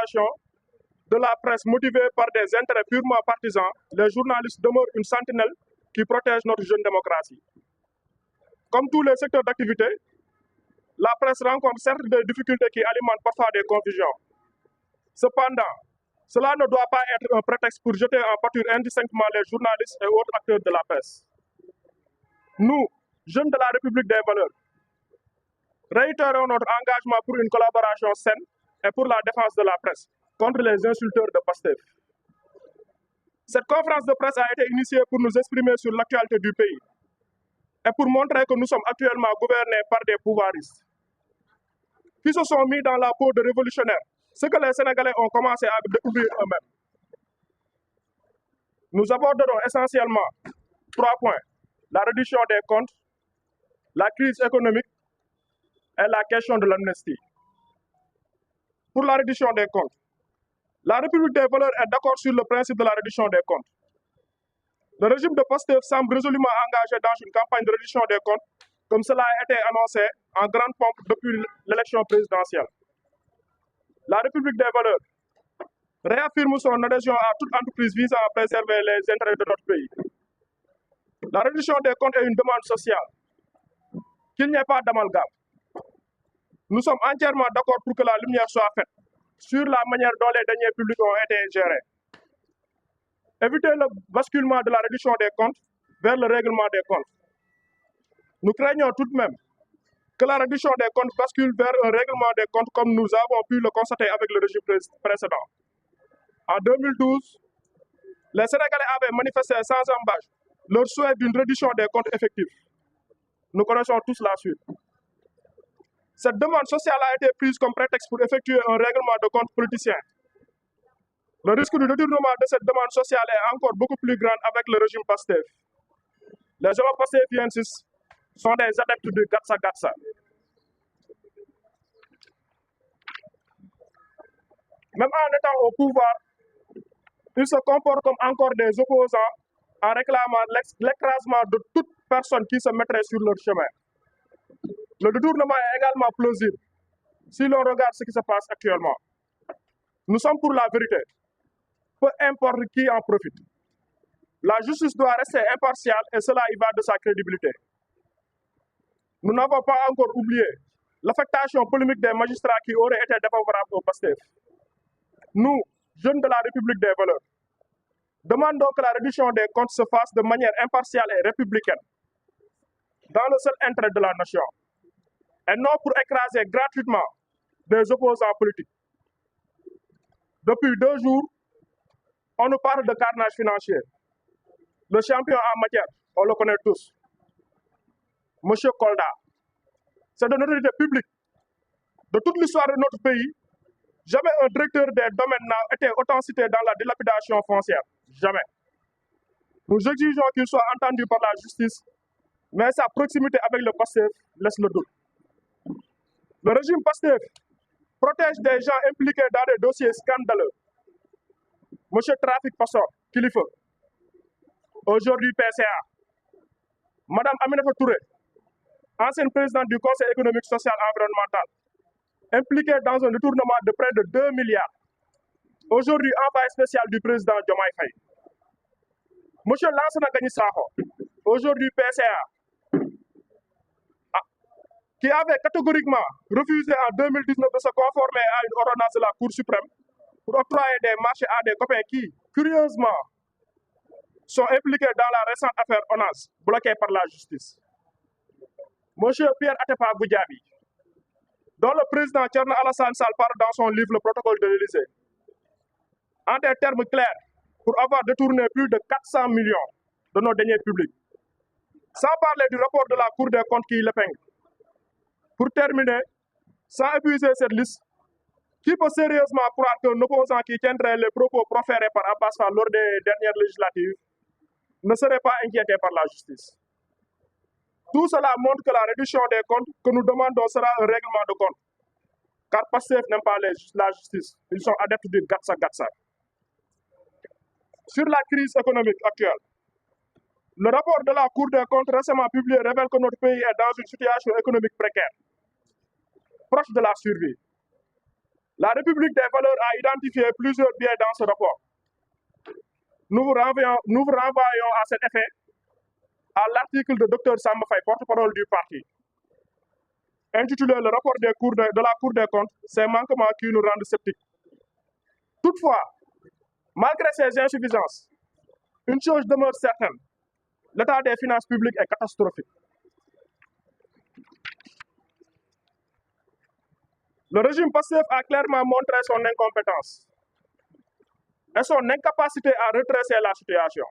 manipulation de la presse motivée par des intérêts purement partisans, les journalistes demeurent une sentinelle qui protège notre jeune démocratie. Comme tous les secteurs d'activité, la presse rencontre certes des difficultés qui alimentent parfois des confusions. Cependant, cela ne doit pas être un prétexte pour jeter en pâture indistinctement les journalistes et autres acteurs de la presse. Nous, jeunes de la République des valeurs, réitérons notre engagement pour une collaboration saine et pour la défense de la presse contre les insulteurs de Pastef. Cette conférence de presse a été initiée pour nous exprimer sur l'actualité du pays et pour montrer que nous sommes actuellement gouvernés par des pouvoiristes qui se sont mis dans la peau de révolutionnaires, ce que les Sénégalais ont commencé à découvrir eux-mêmes. Nous aborderons essentiellement 3 points: la réduction des comptes, la crise économique et la question de l'amnistie. Pour la réduction des comptes, la République des valeurs est d'accord sur le principe de la réduction des comptes. Le régime de Pastef semble résolument engagé dans une campagne de réduction des comptes, comme cela a été annoncé en grande pompe depuis l'élection présidentielle. La République des valeurs réaffirme son adhésion à toute entreprise visant à préserver les intérêts de notre pays. La réduction des comptes est une demande sociale, qu'il n'y ait pas d'amalgame. Nous sommes entièrement d'accord pour que la lumière soit faite sur la manière dont les deniers publics ont été gérés. Éviter le basculement de la réduction des comptes vers le règlement des comptes. Nous craignons tout de même que la réduction des comptes bascule vers un règlement des comptes comme nous avons pu le constater avec le régime précédent. En 2012, les Sénégalais avaient manifesté sans embâche leur souhait d'une réduction des comptes effectifs. Nous connaissons tous la suite. Cette demande sociale a été prise comme prétexte pour effectuer un règlement de compte politicien. Le risque du détournement de cette demande sociale est encore beaucoup plus grand avec le régime Pastef. Les gens pastefiensis sont des adeptes du Gatsa Gatsa. Même en étant au pouvoir, ils se comportent comme encore des opposants en réclamant l'écrasement de toute personne qui se mettrait sur leur chemin. Le détournement est également plausible si l'on regarde ce qui se passe actuellement. Nous sommes pour la vérité, peu importe qui en profite. La justice doit rester impartiale et cela y va de sa crédibilité. Nous n'avons pas encore oublié l'affectation polémique des magistrats qui auraient été défavorables au Pastef. Nous, jeunes de la République des valeurs, demandons que la réduction des comptes se fasse de manière impartiale et républicaine, dans le seul intérêt de la nation, et non pour écraser gratuitement des opposants politiques. Depuis 2 jours, on nous parle de carnage financier. Le champion en matière, on le connaît tous. Monsieur Kolda, c'est de notoriété publique. De toute l'histoire de notre pays, jamais un directeur des domaines n'a été autant cité dans la dilapidation foncière. Jamais. Nous exigeons qu'il soit entendu par la justice, mais sa proximité avec le Pastef laisse le doute. Le régime Pastef protège des gens impliqués dans des dossiers scandaleux. Monsieur Trafic Passor, Kilifeu, aujourd'hui PCA. Madame Aminata Touré, ancienne présidente du Conseil économique, social et environnemental, impliquée dans un détournement de près de 2 milliards. Aujourd'hui, envoyé spécial du président Diomaye Faye. Monsieur Lansana Gagny Sakho, aujourd'hui PCA, qui avait catégoriquement refusé en 2019 de se conformer à une ordonnance de la Cour suprême pour octroyer des marchés à des copains qui, curieusement, sont impliqués dans la récente affaire ONAS, bloquée par la justice. Monsieur Pierre Atepa Goudiaby, dont le président Thierno Alassane Sall parle dans son livre Le protocole de l'Élysée, en des termes clairs, pour avoir détourné plus de 400 millions de nos deniers publics. Sans parler du rapport de la Cour des comptes qui l'épingle. Pour terminer, sans épuiser cette liste, qui peut sérieusement croire qu'un opposant qui tiendrait les propos proférés par Abbas Fall lors des dernières législatives ne serait pas inquiété par la justice? Tout cela montre que la réduction des comptes que nous demandons sera un règlement de compte. Car Pastef n'aime pas la justice. Ils sont adeptes du Gatsa Gatsa. Sur la crise économique actuelle, le rapport de la Cour des comptes récemment publié révèle que notre pays est dans une situation économique précaire, proche de la survie. La République des valeurs a identifié plusieurs biais dans ce rapport. Nous vous renvoyons à cet effet à l'article de Dr Samba Faye, porte-parole du parti, intitulé Le rapport de la Cour des comptes, ces manquements qui nous rendent sceptiques. Toutefois, malgré ces insuffisances, une chose demeure certaine, l'état des finances publiques est catastrophique. Le régime PASTEF a clairement montré son incompétence et son incapacité à redresser la situation.